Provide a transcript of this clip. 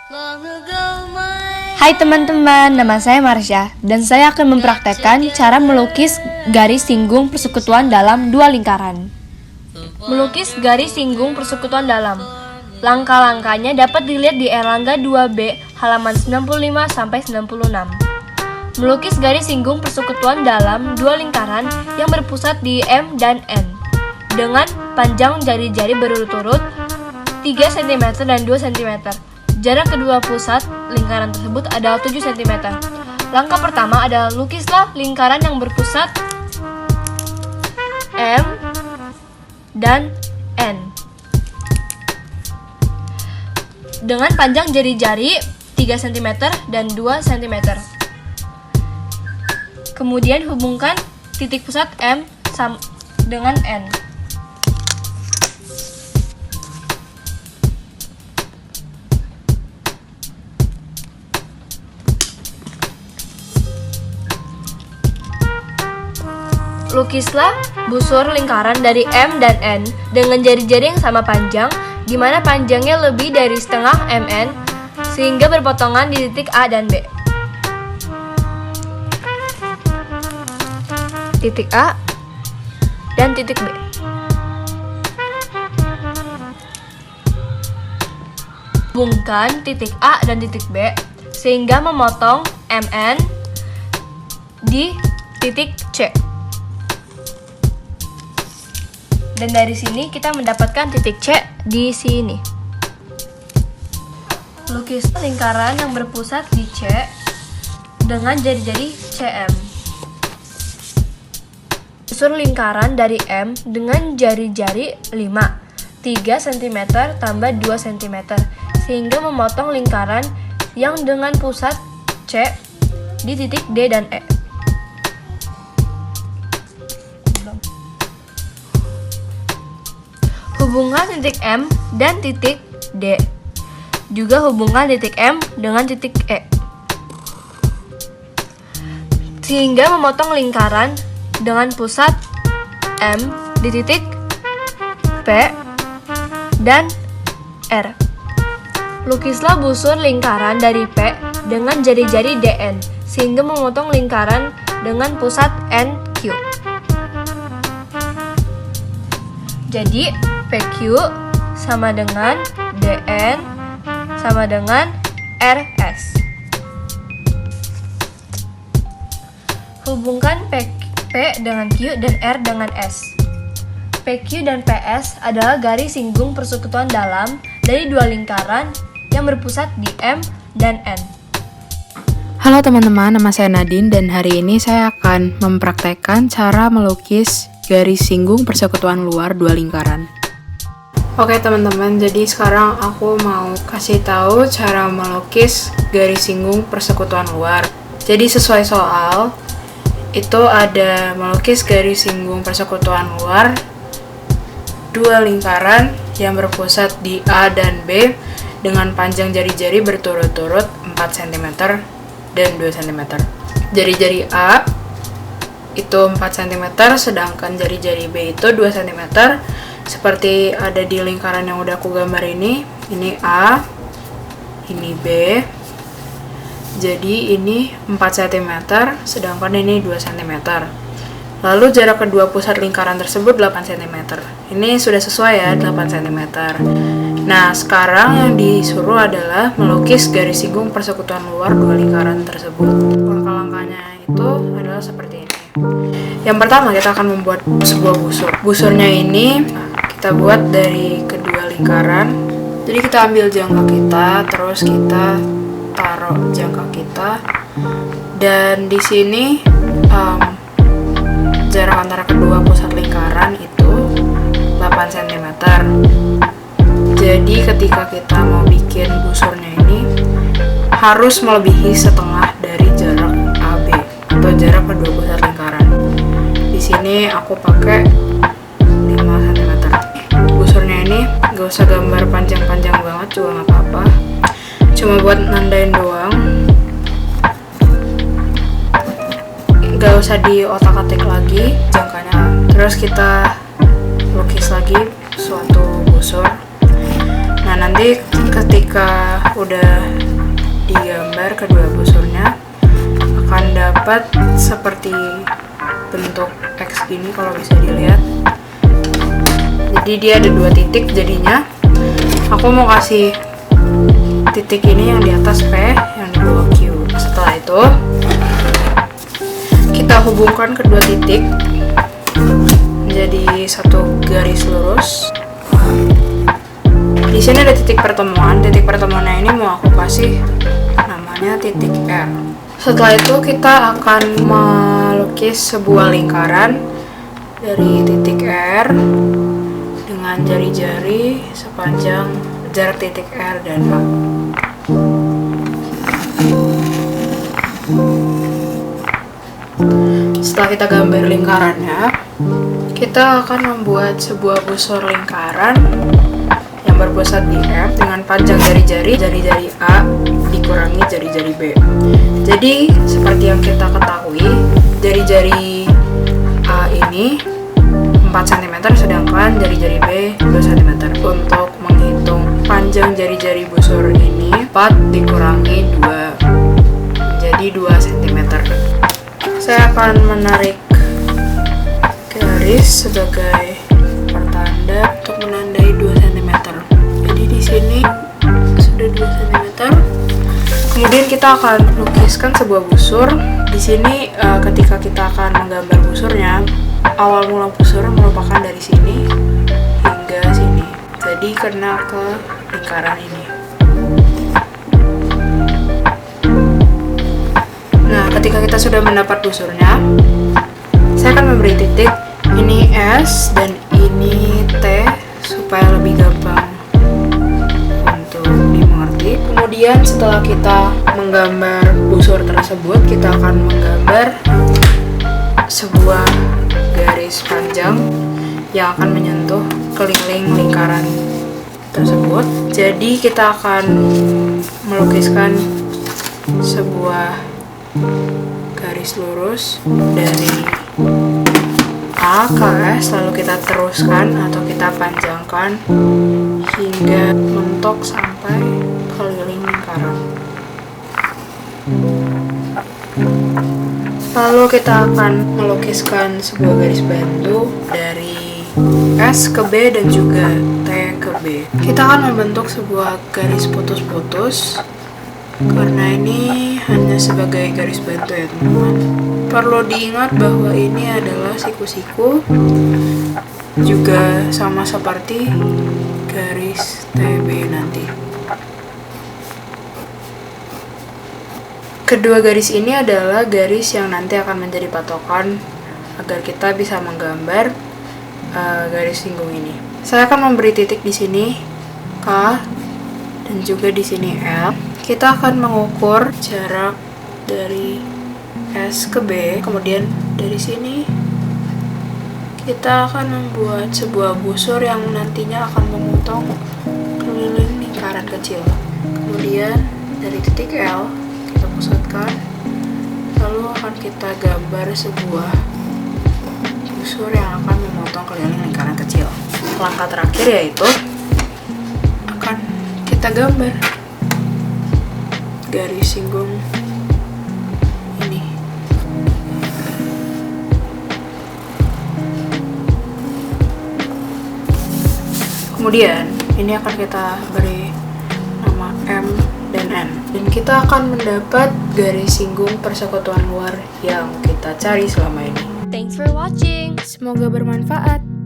Hai teman-teman, nama saya Marsha dan saya akan mempraktekkan cara melukis garis singgung persekutuan dalam dua lingkaran. Melukis garis singgung persekutuan dalam. Langkah-langkahnya dapat dilihat di Erlangga 2B halaman 95-96. Melukis garis singgung persekutuan dalam dua lingkaran yang berpusat di M dan N dengan panjang jari-jari berurut-urut 3 cm dan 2 cm. Jarak kedua pusat lingkaran tersebut adalah 7 cm. Langkah pertama adalah lukislah lingkaran yang berpusat M dan N dengan panjang jari-jari 3 cm dan 2 cm. Kemudian hubungkan titik pusat M dengan N. Lukislah busur lingkaran dari M dan N dengan jari-jari yang sama panjang, di mana panjangnya lebih dari setengah mn, sehingga berpotongan di titik A dan B. Titik A dan titik B. Hubungkan titik A dan titik B sehingga memotong mn di titik C. Dan dari sini kita mendapatkan titik C di sini. Lukis lingkaran yang berpusat di C dengan jari-jari CM. Busur lingkaran dari M dengan jari-jari 5, 3 cm tambah 2 cm, sehingga memotong lingkaran yang dengan pusat C di titik D dan E. Hubungkan titik M dan titik D. Juga hubungkan titik M dengan titik E. Sehingga memotong lingkaran dengan pusat M di titik P dan R. Lukislah busur lingkaran dari P dengan jari-jari DN sehingga memotong lingkaran dengan pusat NQ. Jadi PQ sama dengan DN sama dengan RS. Hubungkan P dengan Q dan R dengan S. PQ dan PS adalah garis singgung persekutuan dalam dari dua lingkaran yang berpusat di M dan N. Halo teman-teman, nama saya Nadine dan hari ini saya akan mempraktekkan cara melukis garis singgung persekutuan luar dua lingkaran. Oke teman-teman, jadi sekarang aku mau kasih tahu cara melukis garis singgung persekutuan luar. Jadi sesuai soal, itu ada melukis garis singgung persekutuan luar dua lingkaran yang berpusat di A dan B dengan panjang jari-jari berturut-turut 4 cm dan 2 cm. Jari-jari A itu 4 cm, sedangkan jari-jari B itu 2 cm. Seperti ada di lingkaran yang udah aku gambar ini A, ini B. Jadi ini 4 cm, sedangkan ini 2 cm. Lalu jarak kedua pusat lingkaran tersebut 8 cm. Ini sudah sesuai ya, 8 cm. Nah, sekarang yang disuruh adalah melukis garis singgung persekutuan luar dua lingkaran tersebut. Langkah-langkahnya itu adalah seperti ini. Yang pertama, kita akan membuat sebuah busur. Busurnya ini kita buat dari kedua lingkaran. Jadi kita ambil jangka kita, terus kita taruh jangka kita, dan di sini jarak antara kedua pusat lingkaran itu 8 cm. Jadi ketika kita mau bikin busurnya ini harus melebihi setengah dari jarak AB atau jarak kedua pusat lingkaran. Di sini aku pakai 5 cm. Busurnya ini gak usah gambar panjang-panjang banget juga gak apa-apa, cuma buat nandain doang, gak usah diotak-atik lagi jangkanya. Terus kita lukis lagi suatu busur. Nah nanti ketika udah digambar kedua busurnya akan dapat seperti bentuk X gini kalau bisa dilihat. Jadi dia ada 2 titik, jadinya aku mau kasih titik ini yang di atas P, yang di bawah Q. Setelah itu kita hubungkan kedua titik menjadi satu garis lurus. Di sini ada titik pertemuan. Titik pertemuannya ini mau aku kasih namanya titik R. Setelah itu kita akan melukis sebuah lingkaran dari titik R dengan jari-jari sepanjang jarak titik R dan A. Setelah kita gambar lingkarannya, kita akan membuat sebuah busur lingkaran yang berpusat di M dengan panjang jari-jari A dikurangi jari-jari B. Jadi seperti yang kita ketahui, jari-jari A ini 4 cm sedangkan jari-jari B 2 cm. Untuk menghitung panjang jari-jari busur ini 4 dikurangi 2 menjadi 2 cm. Saya akan menarik garis sebagai pertanda untuk menandai 2 cm. Jadi di sini sudah 2 cm. Kemudian kita akan lukiskan sebuah busur. Di sini ketika kita akan menggambar busurnya, awal mula busur merupakan dari sini hingga sini. Jadi kena ke lingkaran ini. Nah, ketika kita sudah mendapat busurnya, saya akan memberi titik. Ini S dan ini T supaya lebih gampang untuk dimengerti. Kemudian setelah kita menggambar busur tersebut, kita akan menggambar sebuah garis panjang yang akan menyentuh keliling lingkaran tersebut. Jadi kita akan melukiskan sebuah garis lurus dari A ke S, lalu kita teruskan atau kita panjangkan hingga mentok sampai keliling lingkaran. Lalu kita akan melukiskan sebuah garis bantu dari S ke B dan juga T ke B. Kita akan membentuk sebuah garis putus-putus karena ini hanya sebagai garis bantu ya teman-teman. Perlu diingat bahwa ini adalah siku-siku, juga sama seperti garis TB nanti. Kedua garis ini adalah garis yang nanti akan menjadi patokan agar kita bisa menggambar garis singgung ini. Saya akan memberi titik di sini K dan juga di sini L. Kita akan mengukur jarak dari S ke B, kemudian dari sini kita akan membuat sebuah busur yang nantinya akan memotong keliling lingkaran kecil. Kemudian dari titik L kita pusatkan, lalu akan kita gambar sebuah busur yang akan memotong keliling lingkaran kecil. Langkah terakhir yaitu akan kita gambar garis singgung ini. Kemudian ini akan kita beri nama M dan N, dan kita akan mendapat garis singgung persekutuan luar yang kita cari selama ini. Thanks for watching. Semoga bermanfaat.